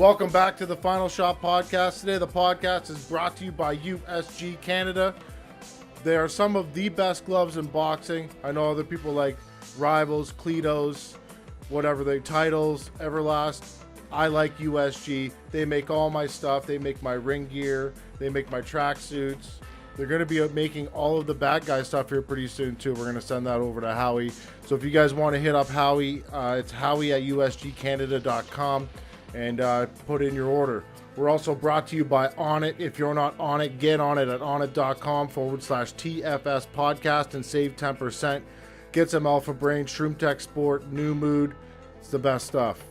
Welcome back to the Final Shot Podcast. Today, the podcast is brought to you by USG Canada. They are some of the best gloves in boxing. I know other people like Rivals, Cletos, whatever they titles, Everlast. I like USG. They make all my stuff. They make my ring gear. They make my track suits. They're going to be making all of the bad guy stuff here pretty soon too. We're going to send that over to Howie. So if you guys want to hit up Howie, it's Howie at usgcanada.com. and put in your order. We're also brought to you by Onnit. If you're not on it, get on it at onnit.com/TFS podcast and save 10%. Get some Alpha Brain, Shroom Tech Sport, New Mood. It's the best stuff.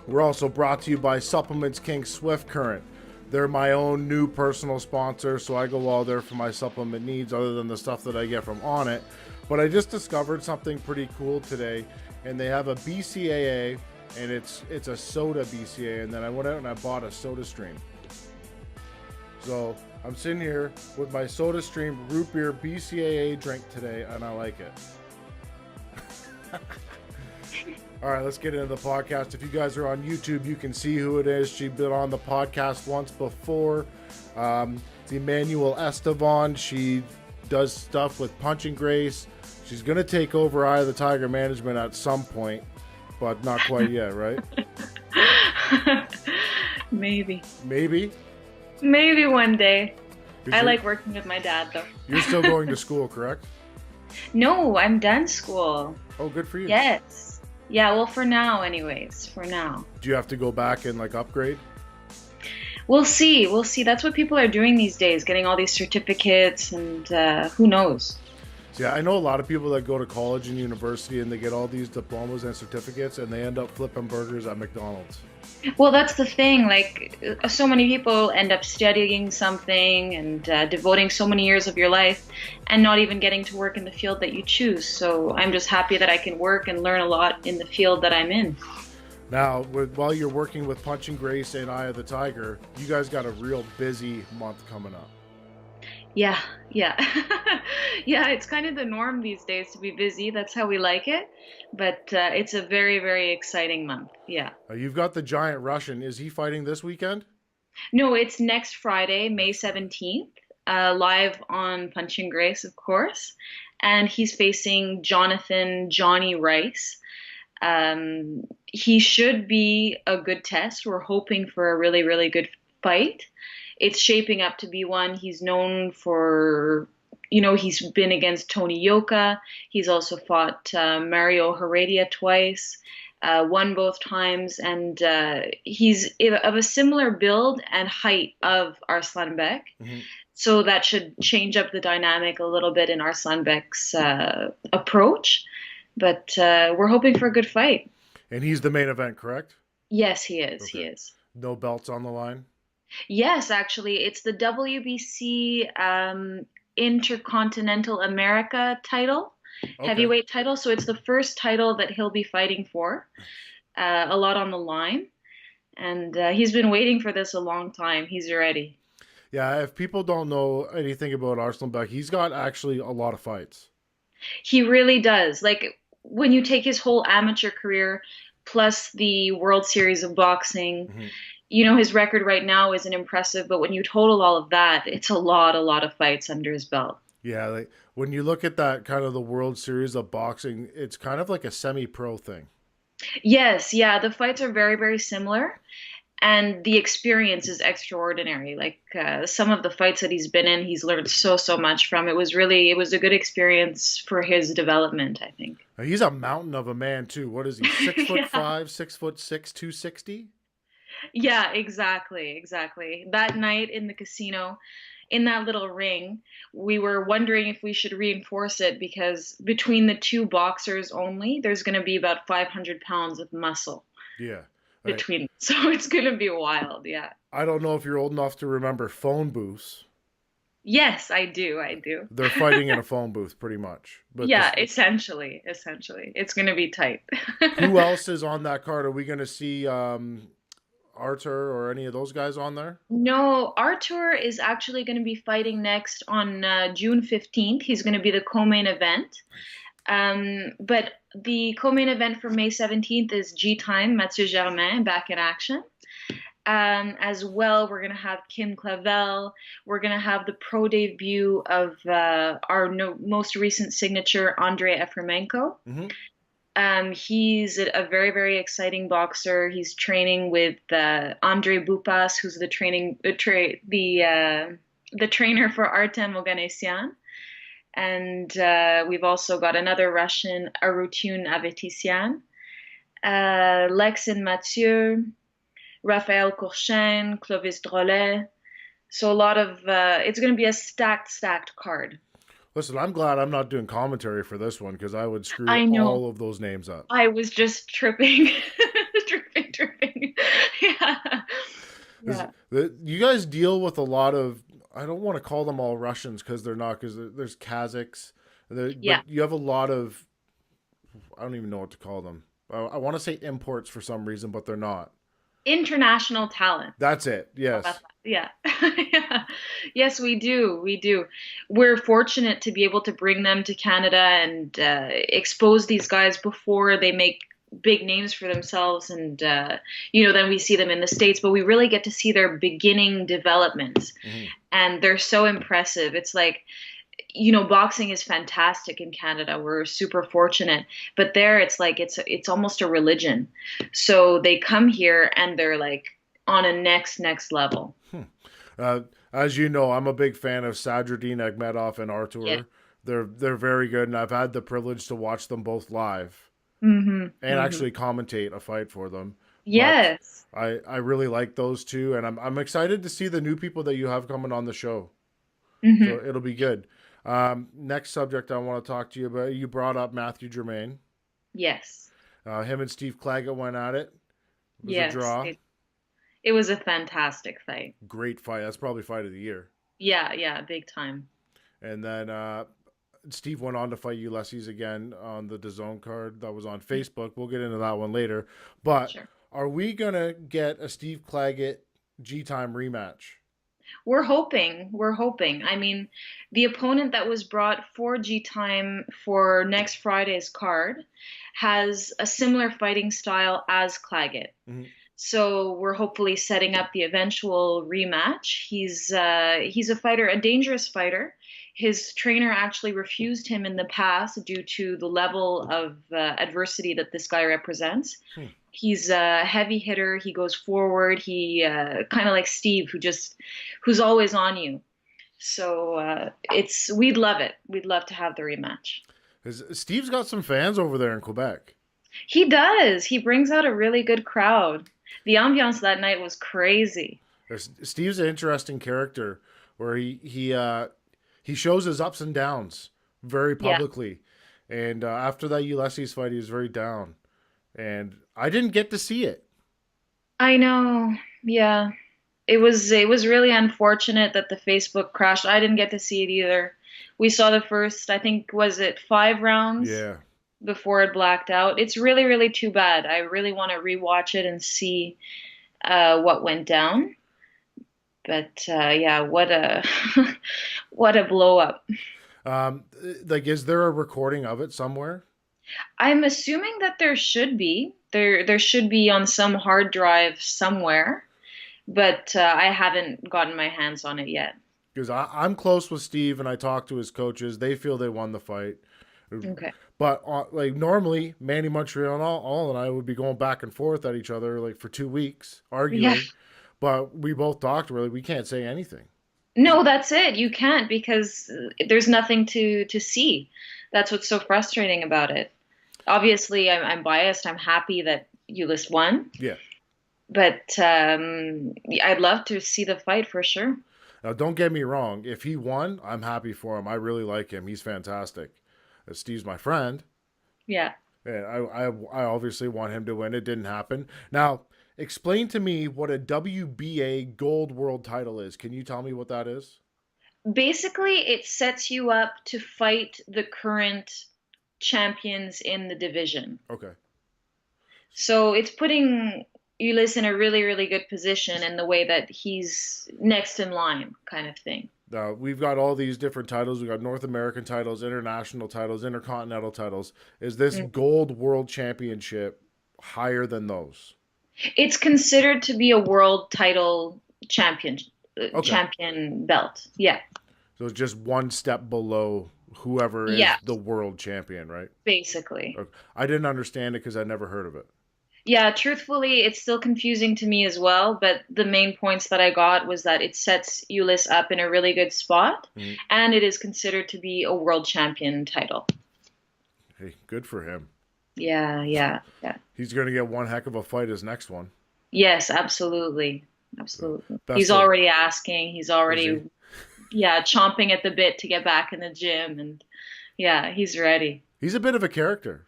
We're also brought to you by Supplements King Swift Current. They're my own new personal sponsor, so I go all there for my supplement needs other than the stuff that I get from Onnit. But I just discovered something pretty cool today, and they have a BCAA, and it's a soda BCA, and then I went out and I bought a Soda Stream. So I'm sitting here with my Soda Stream root beer BCAA drink today, and I like it. All right, let's get into the podcast. If you guys are on YouTube, you can see who it is. She's been on the podcast once before. It's EMANUELLE Esteghan. She does stuff with Punch and Grace. She's going to take over Eye of the Tiger management at some point. But not quite yet, right? Maybe one day. I like working with my dad, though. You're still going to school, correct? No, I'm done school. Oh, good for you. Yes. Yeah, well, for now anyways. For now. Do you have to go back and upgrade? We'll see. That's what people are doing these days, getting all these certificates, and who knows? Yeah, I know a lot of people that go to college and university and they get all these diplomas and certificates and they end up flipping burgers at McDonald's. Well, that's the thing. So many people end up studying something and devoting so many years of your life and not even getting to work in the field that you choose. So I'm just happy that I can work and learn a lot in the field that I'm in. Now, while you're working with Punch and Grace and Eye of the Tiger, you guys got a real busy month coming up. Yeah. Yeah, it's kind of the norm these days to be busy. That's how we like it. But it's a very, very exciting month. Yeah. You've got the Giant Russian. Is he fighting this weekend? No, it's next Friday, May 17th, live on Punch and Grace, of course. And he's facing Johnny Rice. He should be a good test. We're hoping for a really, really good fight. It's shaping up to be one. He's known for, he's been against Tony Yoka. He's also fought Mario Heredia twice, won both times. And he's of a similar build and height of Arslanbek. Mm-hmm. So that should change up the dynamic a little bit in Arslanbek's approach. But we're hoping for a good fight. And he's the main event, correct? Yes, he is. Okay. He is. No belts on the line? Yes, actually, it's the WBC Intercontinental America title, heavyweight title. So it's the first title that he'll be fighting for, a lot on the line. And he's been waiting for this a long time. He's ready. Yeah, if people don't know anything about Arslanbek, he's got actually a lot of fights. He really does. When you take his whole amateur career plus the World Series of Boxing, mm-hmm. His record right now isn't impressive, but when you total all of that, it's a lot of fights under his belt. Yeah, when you look at that kind of the World Series of Boxing, it's kind of like a semi-pro thing. Yes, yeah, the fights are very, very similar, and the experience is extraordinary. Some of the fights that he's been in, he's learned so much from. It was a good experience for his development, I think. He's a mountain of a man too. What is he? 6'5", 6'6", 260? Yeah, exactly. That night in the casino, in that little ring, we were wondering if we should reinforce it because between the two boxers only, there's going to be about 500 pounds of muscle. Yeah. Between. So it's going to be wild, yeah. I don't know if you're old enough to remember phone booths. Yes, I do. They're fighting in a phone booth pretty much. But yeah, essentially. It's going to be tight. Who else is on that card? Are we going to see Artur or any of those guys on there? No, Artur is actually going to be fighting next on June 15th. He's going to be the co-main event. But the co-main event for May 17th is G-Time, Mathieu Germain, back in action. As well, we're going to have Kim Clavel. We're going to have the pro debut of our no most recent signature, Andrei Efremenko. Hmm. He's a very, very exciting boxer. He's training with Andrei Bupas, who's the trainer for Artem Oganessian. And we've also got another Russian, Arutun Avetisian, Lexin Mathieu, Raphael Courchaine, Clovis Drolet. So a lot of it's going to be a stacked card. Listen, I'm glad I'm not doing commentary for this one because I would screw I know. all of those names up. I was just tripping, tripping. Yeah, yeah, You guys deal with a lot of, I don't want to call them all Russians because they're not, because there's Kazakhs, yeah. but you have a lot of, I don't even know what to call them. I want to say imports for some reason, but they're not. International talent. That's it. How about Yes. that? Yeah. Yeah. Yes, we do. We do. We're fortunate to be able to bring them to Canada and expose these guys before they make big names for themselves. And, then we see them in the States, but we really get to see their beginning developments. Hmm. And they're so impressive. It's like, boxing is fantastic in Canada. We're super fortunate, but there it's like it's almost a religion. So they come here and they're like on a next level. Uh, as you know, I'm a big fan of Sadruddin Akhmedov and Yeah. Artur. They're very good, and I've had the privilege to watch them both live Hmm. and Hmm. actually commentate a fight for them. But Yes. I really like those two, and I'm excited to see the new people that you have coming on the show. So Hmm. it'll be good. Next subject I want to talk to you about. You brought up Matthew Germain. Yes. Him and Steve Claggett went at it. It was a Yes. draw. It was a fantastic fight. Great fight. That's probably fight of the year. Yeah, yeah, big time. And then Steve went on to fight Ulysses again on the DAZN card that was on Facebook. We'll get into that one later. But Sure. are we gonna get a Steve Claggett G Time rematch? We're hoping. We're hoping. I mean, the opponent that was brought for G Time for next Friday's card has a similar fighting style as Claggett. Mm-hmm. So we're hopefully setting up the eventual rematch. He's a fighter, a dangerous fighter. His trainer actually refused him in the past due to the level of adversity that this guy represents. Hmm. He's a heavy hitter. He goes forward. He kind of like Steve, who's always on you. So we'd love it. We'd love to have the rematch. Steve's got some fans over there in Quebec. He does. He brings out a really good crowd. The ambiance that night was crazy. Steve's an interesting character where he shows his ups and downs very Yeah, publicly. And after that Ulysses fight, he was very down, and I didn't get to see it. I know. Yeah. It was really unfortunate that the Facebook crashed. I didn't get to see it either. We saw the first, I think, was it 5 rounds Yeah. before it blacked out. It's really, really too bad. I really want to rewatch it and see what went down. But yeah, what a what a blow up. Um, like, is there a recording of it somewhere? I'm assuming that there should be. There should be on some hard drive somewhere, but I haven't gotten my hands on it yet. Because I'm close with Steve, and I talked to his coaches. They feel they won the fight. Okay. But like normally, Manny Montreal and I would be going back and forth at each other like for 2 weeks Yeah. arguing. But we both talked. We're like, we can't say anything. No, that's it. You can't because there's nothing to see. That's what's so frustrating about it. Obviously, I'm biased. I'm happy that Ulyss won, Yeah. but I'd love to see the fight for sure. Now, don't get me wrong. If he won, I'm happy for him. I really like him. He's fantastic. Steve's my friend. Yeah. And I obviously want him to win. It didn't happen. Now, explain to me what a WBA Gold World title is. Can you tell me what that is? Basically, it sets you up to fight the current champions in the division. Okay. So it's putting Ulyss in a really, really good position in the way that he's next in line, kind of thing. We've got all these different titles. We've got North American titles, international titles, intercontinental titles. Is this Mm. Gold World Championship higher than those? It's considered to be a world title champion Okay. champion belt. Yeah. So it's just one step below whoever is Yeah, the world champion, right? basically. Okay. I didn't understand it because I never heard of it. Yeah, truthfully, it's still confusing to me as well, but the main points that I got was that it sets Ulyss up in a really good spot, Mhm. and it is considered to be a world champion title. Hey, good for him. Yeah, yeah, yeah. He's going to get one heck of a fight his next one. Yes, absolutely. So Absolutely. He's best of already asking, he's is he? already, yeah, chomping at the bit to get back in the gym, and yeah, he's ready. He's a bit of a character.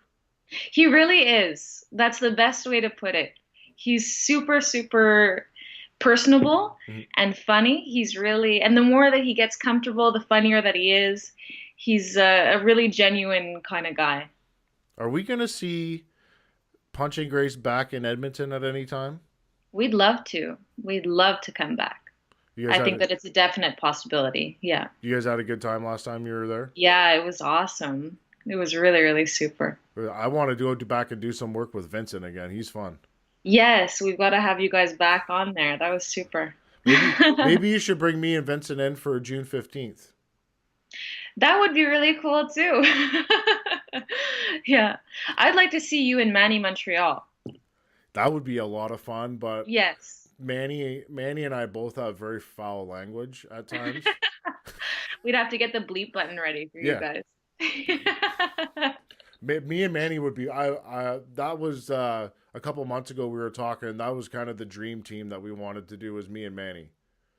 He really is. That's the best way to put it. He's super, super personable Mhm. and funny. He's really, and the more that he gets comfortable, the funnier that he is. He's a really genuine kind of guy. Are we going to see Punching Grace back in Edmonton at any time? We'd love to. We'd love to come back. You guys I had think a, that it's a definite possibility. Yeah. you guys had a good time last time you were there. Yeah, it was awesome. It was really, really super. I want to go back and do some work with Vincent again. He's fun. Yes, we've got to have you guys back on there. That was super. Maybe you should bring me and Vincent in for June 15th. That would be really cool too. Yeah. I'd like to see you in Manny, Montreal. That would be a lot of fun, but Yes. Manny and I both have very foul language at times. We'd have to get the bleep button ready for you Yeah. guys. Me and Manny would be I that was a couple months ago we were talking and that was kind of the dream team that we wanted to do was me and Manny.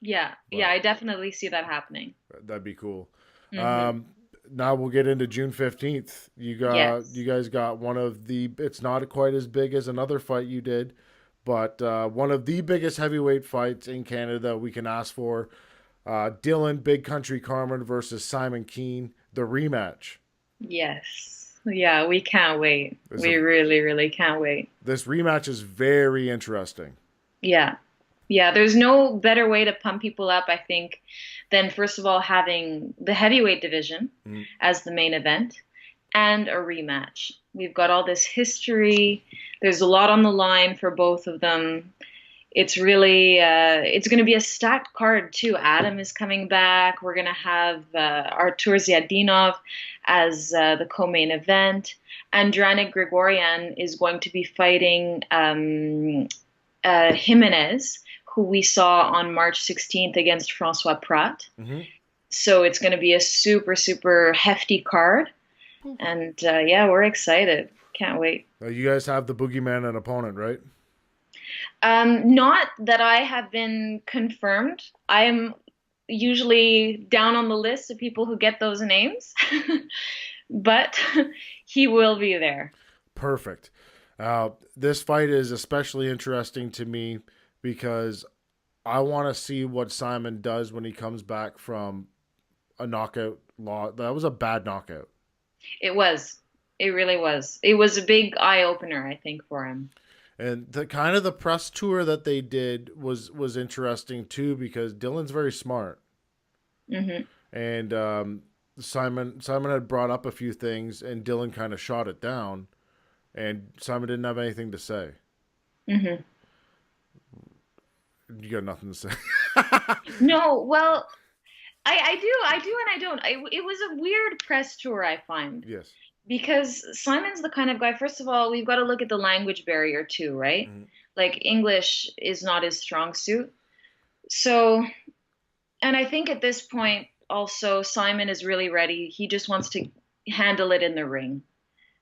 Yeah. Yeah, But I definitely see that happening. that'd be cool. Hmm. Um Now we'll get into June 15th. You Yes. guys got one of the it's not quite as big as another fight you did, but one of the biggest heavyweight fights in Canada we can ask for. Dylan Big Country Carmen versus Simon Keane, the rematch. Yes. Yeah, we can't wait. This We really, really can't wait. this rematch is very interesting. Yeah. Yeah, there's no better way to pump people up, I think, than first of all having the heavyweight division Mm. as the main event and a rematch. We've got all this history. There's a lot on the line for both of them. It's really it's going to be a stacked card too. Adam is coming back. We're going to have Artur Ziadinov as the co-main event. Andranik Grigorian is going to be fighting Jimenez, who we saw on March 16th against Francois Prat. Hmm. So it's going to be a super, super hefty card. And yeah, we're excited. Can't wait. You guys have the boogeyman an opponent, right? Not that I have been confirmed. I'm usually down on the list of people who get those names, but he will be there. Perfect. This fight is especially interesting to me because I want to see what Simon does when he comes back from a knockout loss. That was a bad knockout. It was. It really was. It was a big eye opener, I think, for him. And the kind of the press tour that they did was interesting too because Dylan's very smart, Hmm. and Simon had brought up a few things, and Dylan kind of shot it down, and Simon didn't have anything to say. Hmm. You got nothing to say. No, well, I do, and I don't. It was a weird press tour, I find. Yes. Because Simon's the kind of guy, first of all, we've got to look at the language barrier too, right? Mhm. Like English is not his strong suit. So, and I think at this point also Simon is really ready. He just wants to handle it in the ring.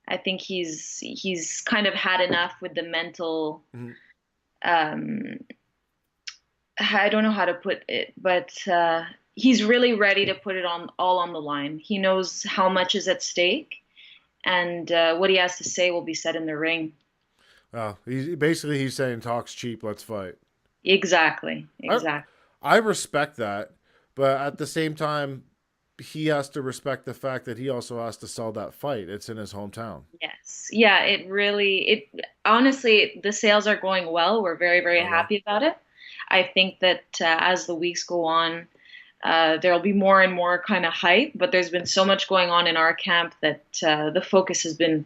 I think he's kind of had enough with the mental Mhm. um I don't know how to put it, but he's really ready to put it on all on the line. He knows how much is at stake and what he has to say will be said in the ring. He's saying talks cheap. Let's fight. Exactly, I exactly. I respect that, but at the same time, he has to respect the fact that he also has to sell that fight. It's in his hometown. Yes, yeah. It honestly, the sales are going well. We're very, very Are they? happy about it. I think that as the weeks go on, there'll be more and more kind of hype. But there's been so much going on in our camp that the focus has been,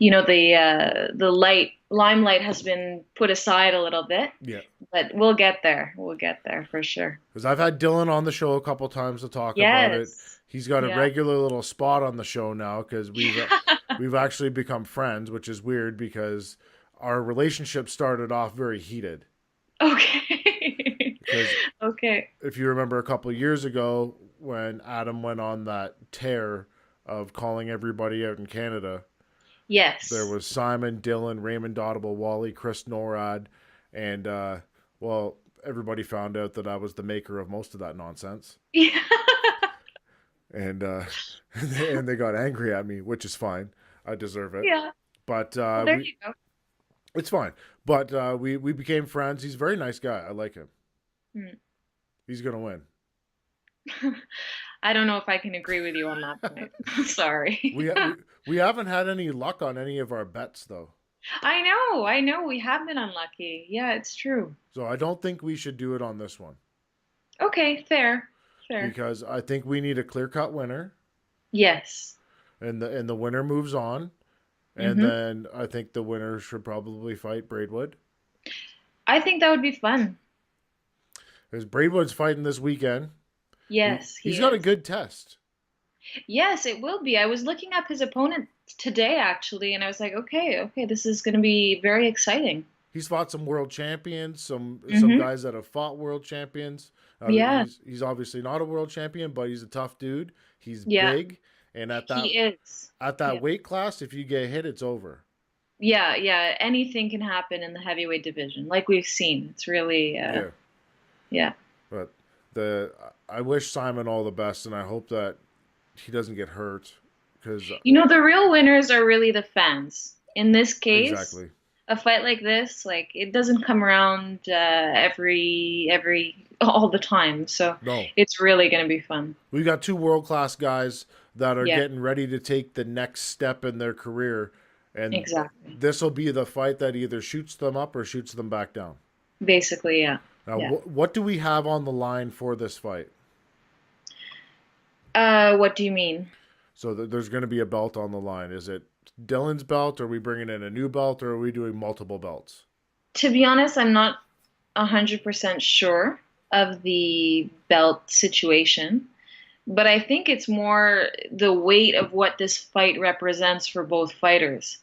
the light limelight has been put aside a little bit, Yeah. but we'll get there. We'll get there for sure. Because I've had Dylan on the show a couple times to talk about it. Yes. He's got a Yeah. regular little spot on the show now because we've actually become friends, which is weird because our relationship started off very heated. Okay. Because Okay. if you remember a couple of years ago when Adam went on that tear of calling everybody out in Canada, there Yes. was Simon, Dylan, Raymond Audible, Wally, Chris Norad, and well, everybody found out that I was the maker of most of that nonsense, Yeah. and and they got angry at me, which is fine. I deserve it, Yeah. but Well, there we you go. it's fine. But we became friends. He's a very nice guy. I like him. Hmm. He's gonna win. I don't know if I can agree with you on that point. Sorry. We, we we haven't had any luck on any of our bets though. I know, we have been unlucky. Yeah, it's true. So I don't think we should do it on this one Okay, fair, fair. because I think we need a clear-cut winner, Yes. and the winner moves on, and Hmm. then I think the winner should probably fight Braidwood I think that would be fun. because Braidwood's fighting this weekend. Yes, He's he got a is. good test. Yes, it will be. I was looking up his opponent today actually, and I was like, okay, okay, this is going to be very exciting. He's fought some world champions, some Hmm. guys that have fought world champions. Yeah, He's obviously not a world champion, but he's a tough dude. He's yeah, big, and he is. at Yeah. that weight class, if you get hit, it's over. Yeah, yeah. Anything can happen in the heavyweight division, like we've seen. It's really, Yeah, yeah. but the I wish Simon all the best, and I hope that he doesn't get hurt because You know, the real winners are really the fans. In this case, exactly. a fight like this, like it doesn't come around all the time. So No, it's really going to be fun. we got two world class guys that are Yeah, getting ready to take the next step in their career, and exactly. this will be the fight that either shoots them up or shoots them back down. Basically, yeah. Now, Yeah. what do we have on the line for this fight? What do you mean? So there's going to be a belt on the line. Is it Dylan's belt? Are we bringing in a new belt, or are we doing multiple belts? To be honest, I'm not 100% sure of the belt situation, but I think it's more the weight of what this fight represents for both fighters.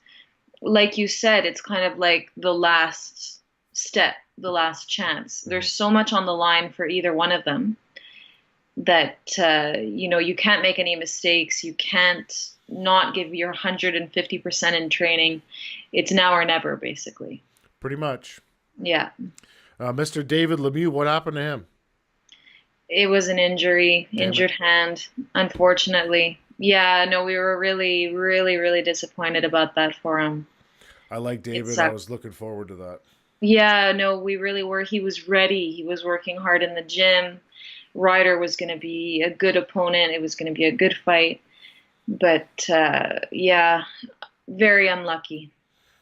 Like you said, it's kind of like the last step, the last chance. Mhm. There's so much on the line for either one of them that you can't make any mistakes. You can't not give your 150% in training. It's now or never, basically. Pretty much. Yeah. Mr. David Lemieux, what happened to him? It was an injury, Damn it. injured hand, unfortunately. Yeah, no, we were really, really, really disappointed about that for him. I like It David. I sucked. was looking forward to that. Yeah, no, we really were. He was ready. He was working hard in the gym. Ryder was going to be a good opponent. It was going to be a good fight. But yeah, very unlucky,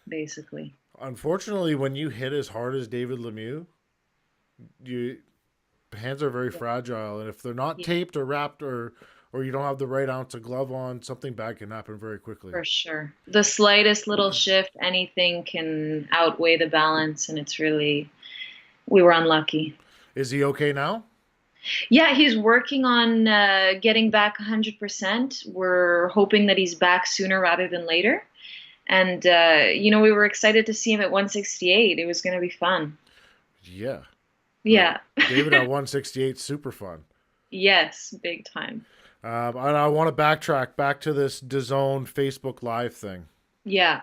basically. Unfortunately, when you hit as hard as David Lemieux, you hands are very Yeah. fragile, and if they're not Yeah, taped or wrapped or you don't have the right ounce of glove on, something bad can happen very quickly. for sure. The slightest little shift, anything can outweigh the balance, and it's really, we were unlucky. Is he okay now? Yeah, he's working on getting back 100%. We're hoping that he's back sooner rather than later. And, we were excited to see him at 168. It was going to be fun. Yeah. Yeah. David at 168, super fun. Yes, big time. And I want to backtrack back to this DAZN Facebook Live thing. Yeah.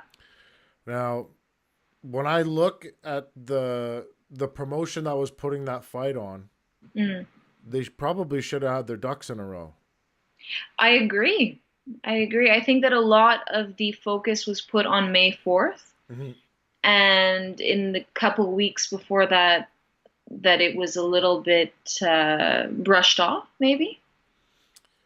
Now, when I look at the promotion that was putting that fight on, Mm. they probably should have had their ducks in a row. I agree. I agree. I think that a lot of the focus was put on May 4th. Hmm. And in the couple weeks before that, that it was a little bit brushed off, maybe.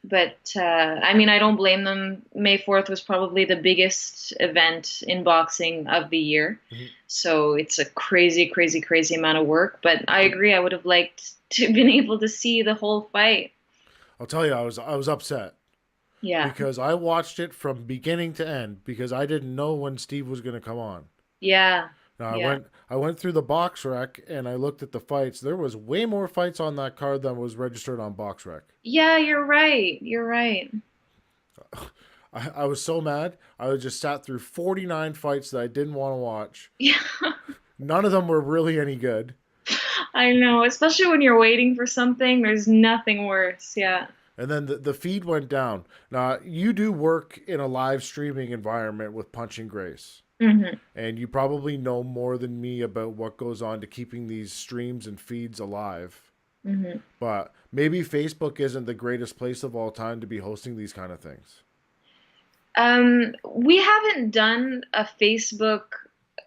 But I mean, I don't blame them. May 4th was probably the biggest event in boxing of the year. Hmm. So it's a crazy, crazy, crazy amount of work. But I agree. I would have liked to have been able to see the whole fight. I'll tell you, I was upset Yeah. because I watched it from beginning to end because I didn't know when Steve was going to come on. Yeah. Now Yeah. I went through the box rec and I looked at the fights. There was way more fights on that card than was registered on box rec. Yeah, you're right. You're right. I was so mad. I was just sat through 49 fights that I didn't want to watch. Yeah. None of them were really any good. I know, especially when you're waiting for something, there's nothing worse. Yeah. And then the feed went down. Now, you do work in a live streaming environment with Punching Grace. Hmm. And you probably know more than me about what goes on to keeping these streams and feeds alive. Hmm. But maybe Facebook isn't the greatest place of all time to be hosting these kind of things. We haven't done a Facebook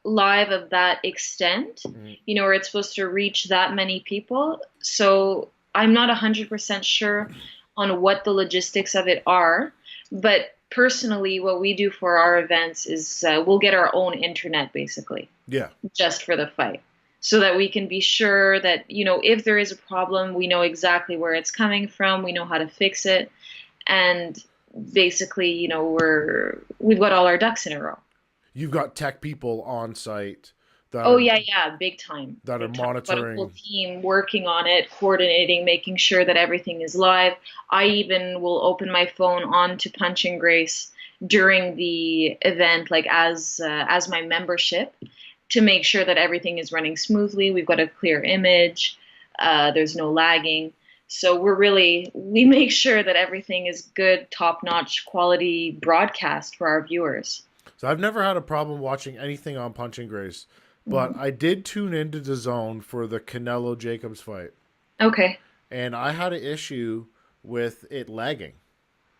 Live of that extent, Mm-hmm. where it's supposed to reach that many people. So I'm not 100% sure on what the logistics of it are. But personally, what we do for our events is we'll get our own internet basically Yeah. just for the fight. So that we can be sure that, if there is a problem, we know exactly where it's coming from, we know how to fix it, and basically, we've got all our ducks in a row. You've got tech people on site that Oh are yeah, yeah, big time. that are Big time. We've got a full monitoring. team working on it, coordinating, making sure that everything is live. I even will open my phone on to Punch and Grace during the event, like as my membership, to make sure that everything is running smoothly. We've got a clear image. There's no lagging. So we make sure that everything is good, top-notch quality broadcast for our viewers. So I've never had a problem watching anything on Punching Grace, but I did tune into the zone for the Canelo Jacobs fight, Okay. and I had an issue with it lagging.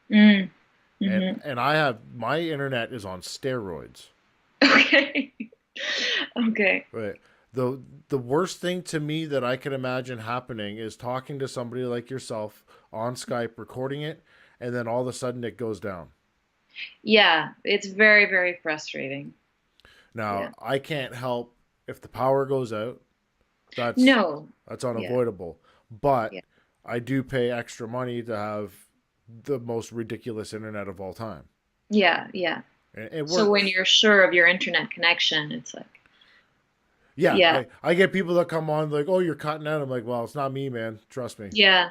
Mm. And Hmm. and I have my internet is on steroids. Okay. Okay. Right. The worst thing to me that I can imagine happening is talking to somebody like yourself on Skype, recording it, and then all of a sudden it goes down. Yeah, it's very, very frustrating. Now, Yeah. I can't help if the power goes out. That's No. that's Yeah. unavoidable. But Yeah. I do pay extra money to have the most ridiculous internet of all time. Yeah. Yeah. And it So when works. you're sure of your internet connection, it's like, Yeah, yeah, I get people that come on like, "Oh, you're cutting out." I'm like, "Well, it's not me, man. Trust me. yeah,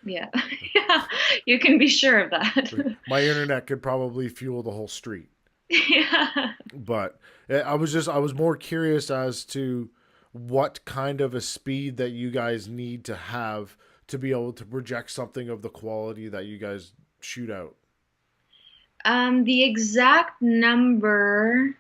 yeah, yeah. You can be sure of that. My internet could probably fuel the whole street." Yeah. But I was more curious as to what kind of a speed that you guys need to have to be able to project something of the quality that you guys shoot out. The exact number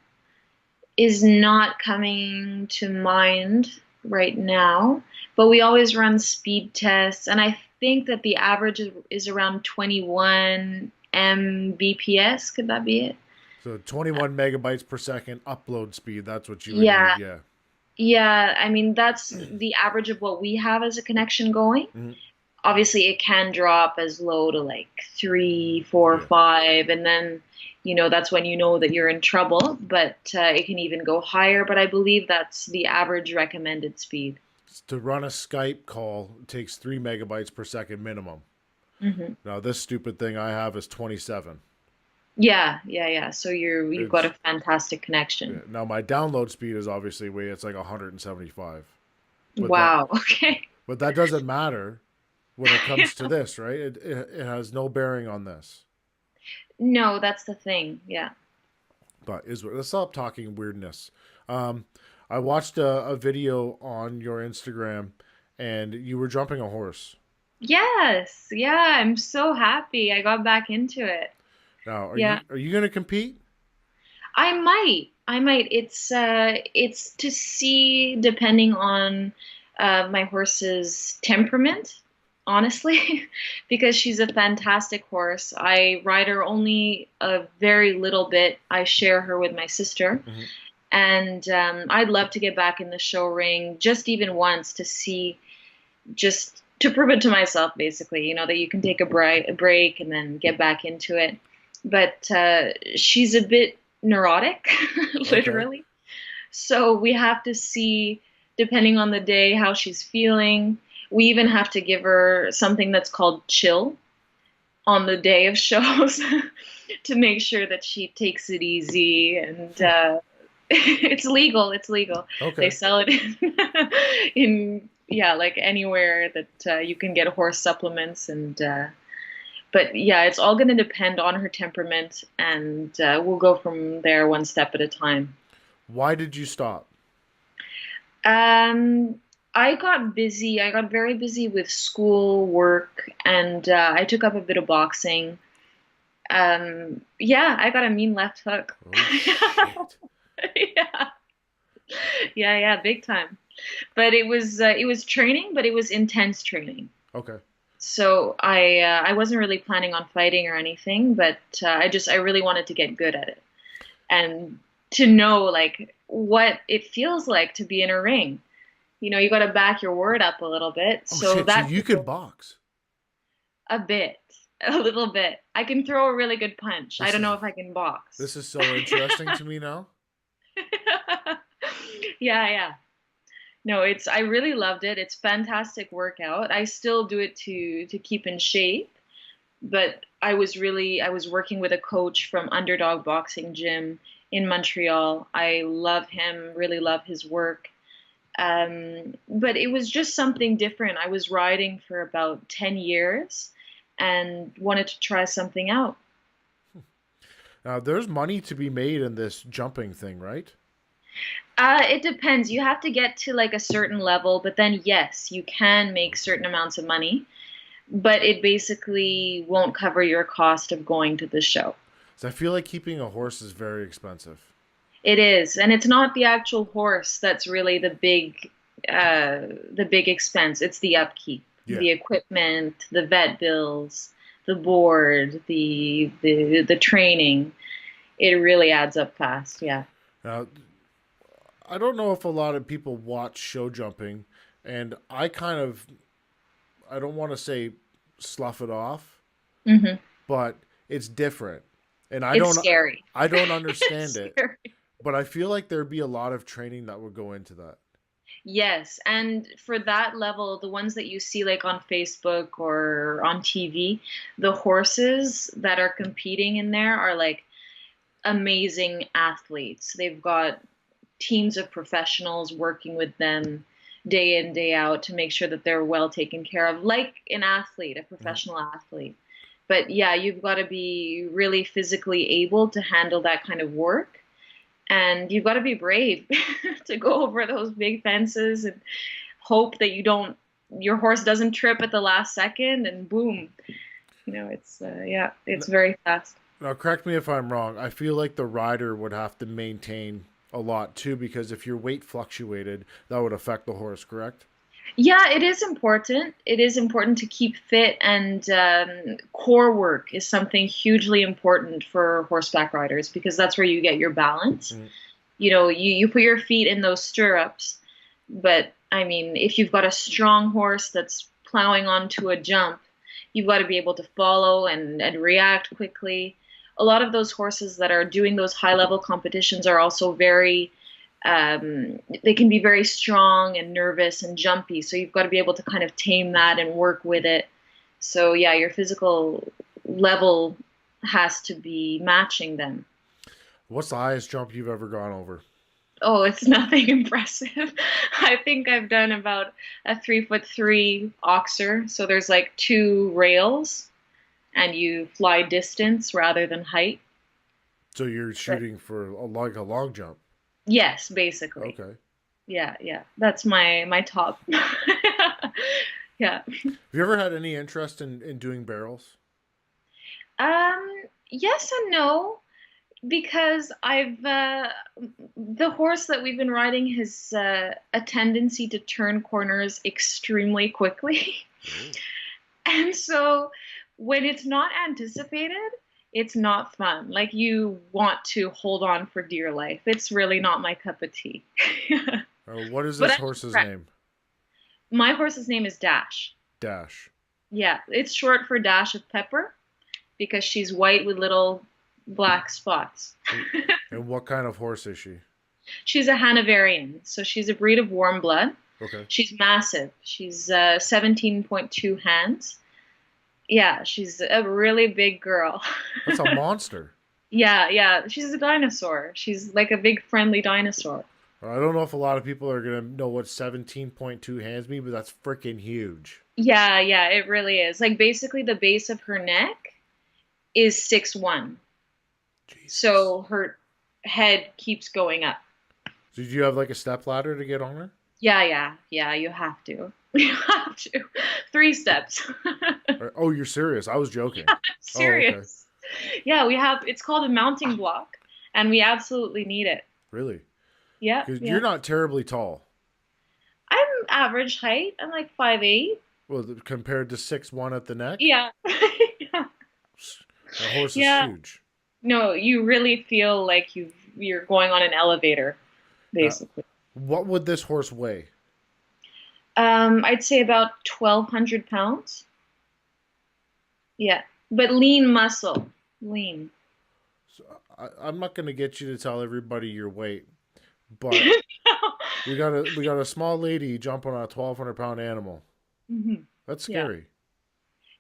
is not coming to mind right now, but we always run speed tests, and I think that the average is around 21 Mbps. Could that be it? So 21 megabytes per second upload speed, that's what you would need, Yeah, yeah. yeah. I mean, that's the average of what we have as a connection going. Mhm. Obviously, it can drop as low to like three, four, Yeah. five, and then that's when you know that you're in trouble. But it can even go higher. But I believe that's the average recommended speed. To run a Skype call takes 3 megabytes per second minimum. Hmm. Now this stupid thing I have is 27. Yeah, yeah, yeah. So you've got It's a fantastic connection. now my download speed is obviously way it's like 175. But Wow. Okay. that doesn't matter when it comes to this, right? It has no bearing on this. No, that's the thing. Yeah. But let's stop talking weirdness. Um, I watched a video on your Instagram, and you were jumping a horse. Yes. Yeah. I'm so happy I got back into it. Now, Yeah. are you going to compete? I might. I might. It's to see depending on my horse's temperament, honestly, because she's a fantastic horse. I ride her only a very little bit. I share her with my sister, Hmm. and I'd love to get back in the show ring just even once to see, just to prove it to myself, basically. That you can take a break and then get back into it. But she's a bit neurotic, Okay. literally. So we have to see, depending on the day, how she's feeling. We even have to give her something that's called chill on the day of shows to make sure that she takes it easy and It's legal. It's legal. They Okay. sell it in yeah, like anywhere that you can get horse supplements and but yeah, it's all going to depend on her temperament and we'll go from there one step at a time. Why did you stop? Um, I got busy. I got very busy with school, work, and I took up a bit of boxing. Yeah, I got a mean left hook. Oh shit. Yeah, yeah, big time. But it was training, but it was intense training. Okay. So I wasn't really planning on fighting or anything, but I really wanted to get good at it and to know like what it feels like to be in a ring. You know, you got to back your word up a little bit. Oh So shit. So that you could box. a bit, a little bit. I can throw a really good punch. I This don't know is if I can box. this is so interesting to me now. Yeah, yeah. No, I really loved it. It's fantastic workout. I still do it to keep in shape, but I was working with a coach from Underdog Boxing Gym in Montreal. I love him, really love his work. But it was just something different. I was riding for about 10 years and wanted to try something out. Now, there's money to be made in this jumping thing, right? It depends. You have to get to like a certain level, but then yes, you can make certain amounts of money, but it basically won't cover your cost of going to the show. So I feel like keeping a horse is very expensive. It is, and it's not the actual horse that's really the big expense. It's the upkeep, Yeah. the equipment, the vet bills, the board, the training. It really adds up fast. Yeah. Now, I don't know if a lot of people watch show jumping, and I don't want to say slough it off, Hmm. but it's different. And It's scary. I don't It's understand it, scary. but I feel like there'd be a lot of training that would go into that. Yes, and for that level, the ones that you see like on Facebook or on TV, the horses that are competing in there are like amazing athletes. They've got teams of professionals working with them day in, day out to make sure that they're well taken care of, like an athlete, a Mhm. professional athlete. But yeah, you've got to be really physically able to handle that kind of work. And you've got to be brave to go over those big fences and hope that your horse doesn't trip at the last second and boom. You know, yeah, it's very fast. Now, correct me if I'm wrong. I feel like the rider would have to maintain a lot too, because if your weight fluctuated, that would affect the horse, correct? Yeah, it is important. It is important to keep fit, and core work is something hugely important for horseback riders because that's where you get your balance. Mm. You know, you put your feet in those stirrups, but I mean, if you've got a strong horse that's plowing onto a jump, you've got to be able to follow and react quickly. A lot of those horses that are doing those high level competitions are also they can be very strong and nervous and jumpy. So you've got to be able to kind of tame that and work with it. So yeah, your physical level has to be matching them. What's the highest jump you've ever gone over? Oh, it's nothing impressive. I think I've done about a 3'3" oxer. So there's like two rails and you fly distance rather than height. So you're But shooting for like a long jump. yes, basically. Okay. Yeah, yeah. That's my top. Yeah. Have you ever had any interest in doing barrels? Um, yes and no, because the horse that we've been riding has a tendency to turn corners extremely quickly. Oh. And so when it's not anticipated, it's not fun. Like you want to hold on for dear life. It's really not my cup of tea. What is But this I horse's try. name? My horse's name is Dash. Dash. Yeah, it's short for Dash of Pepper because she's white with little black spots. And and what kind of horse is she? She's a Hanoverian, so she's a breed of warm blood. Okay. She's massive. She's 17.2 hands. Yeah, she's a really big girl. That's a monster. Yeah, yeah. She's a dinosaur. She's like a big friendly dinosaur. I don't know if a lot of people are gonna know what 17.2 hands mean, but that's freaking huge. Yeah, yeah, it really is. Like basically the base of her neck is 6'1". Jesus. So her head keeps going up. So did you have like a step ladder to get on her? Yeah, yeah, yeah, you have to. You have to. 3 steps. Oh, you're serious? I was joking. Oh, okay. Serious. Yeah, we have, it's called a mounting block, and we absolutely need it. Really? Yeah, Because you're yeah. not terribly tall. I'm average height. I'm like 5'8". Well, compared to 6'1" at the neck, Yeah. Yeah. that horse is Yeah. huge. No, you really feel like you're going on an elevator, Now, basically. what would this horse weigh? I'd say about 1,200 pounds. Yeah. But lean muscle. Lean. So I'm not gonna get you to tell everybody your weight, but we got a small lady jumping on a 1,200-pound animal. Hmm. That's Yeah. scary.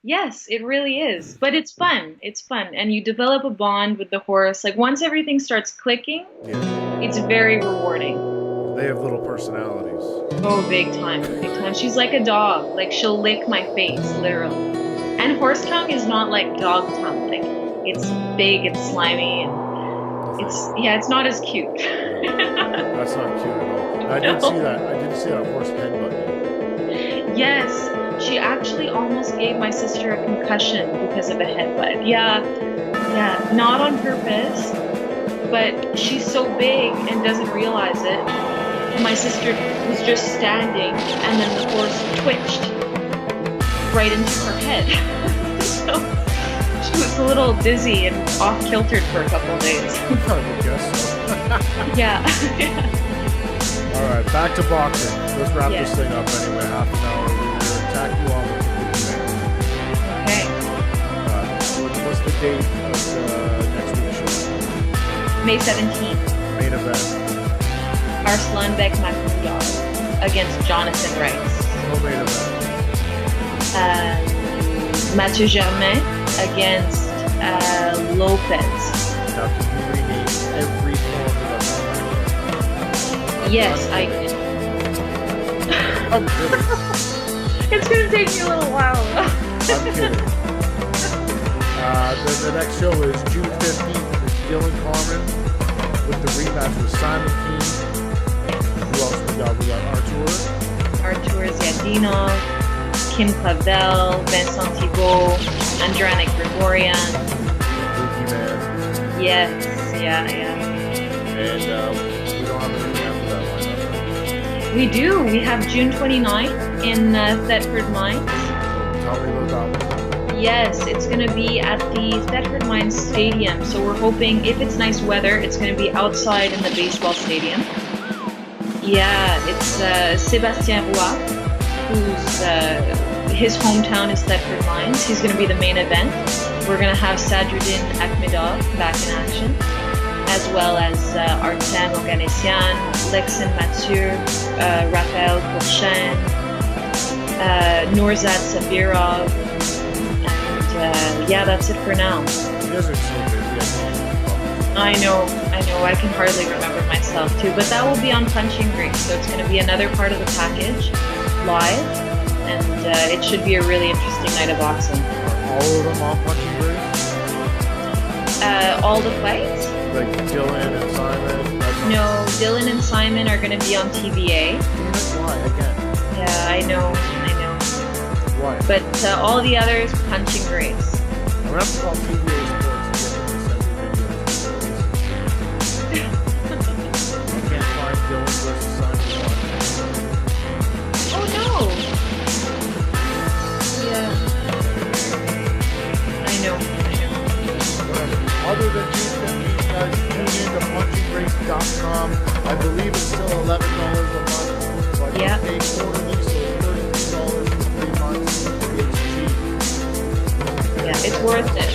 Yes, it really is. But it's fun. It's fun. And you develop a bond with the horse. Like once everything starts clicking, Yeah, it's very rewarding. they have little personalities. Oh, big time. Big time. She's like a dog. Like she'll lick my face, literally. And horse tongue is not like dog tongue. Like it's big and slimy and No it's thanks. yeah, it's not as cute. No, that's not cute at all. I did see No. that. I did see that horse headbutt Yes, she actually almost gave my sister a concussion because of a headbutt. Yeah, yeah, not on purpose, but she's so big and doesn't realize it. My sister was just standing, and then the horse twitched right into her head. So she was a little dizzy and off kiltered for a couple of days. you. I would guess so. Yeah. All right, back to boxing. Let's wrap this Yes. thing up anyway. Half an hour. We're gonna attack you on with the big man. Okay. What's the date of the next week's show? May 17th, Main event. Arslanbek Makhmudov against Jonathan Rice. No main event. Mathieu Germain against Lopez. Now, can you rename every corner of that? Yes, I'm kidding. It's gonna take me a little while. I'm kidding. The next show is June 15th. It's Dylan Carmen with the rematch with Simon Keane. Who else we got? We got Artur. Artur Ziadinov, Kim Clavel, Vincent Thibault, Andranik Grigorian. Boogie Man. Yes, yeah, yeah. And we don't have anything after that lineup. We do. We have June 29th in Thetford Mines. Tell me about that one. Yes, it's going to be at the Thetford Mines Stadium. So we're hoping, if it's nice weather, it's going to be outside in the baseball stadium. Yeah, it's Sébastien Roy, who's his hometown is Thetford Mines. He's going to be the main event. We're going to have Sadruddin Akhmedov back in action, as well as Artem Oganessian, Lexin Mathieu, Raphael Courchain, Nourzad Sabirov, and yeah, that's it for now. You guys are so busy. I know, I can hardly remember myself too, but that will be on Punching Grease, so it's going to be another part of the package, live, and it should be a really interesting night of boxing. Are all of them on Punching Grace? All the fights? Like Dylan and Simon? No, Dylan and Simon are going to be on TBA. Why? Again? Yeah, I know. Why? But all the others, Punching Grace. I'm gonna have to call PBA Sports and get them to send me videos. I can't find Dylan versus Simon. Oh no! Yeah. I know. Whatever. Other than June 15th, guys, tune in to punchinggrace.com. I believe it's still $11 a month. So I can Yeah. pay quarterly, so $33 for 3 months. It's cheap. Yeah, it's worth it.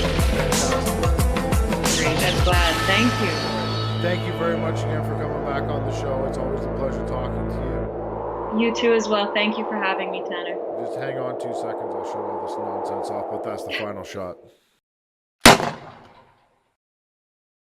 Great, I'm glad. Thank you. Thank you very much again for coming back on the show. It's always a pleasure talking to you. You too as well. Thank you for having me, Tanner. Just hang on 2 seconds. I'll shut all this nonsense off, but that's the final shot.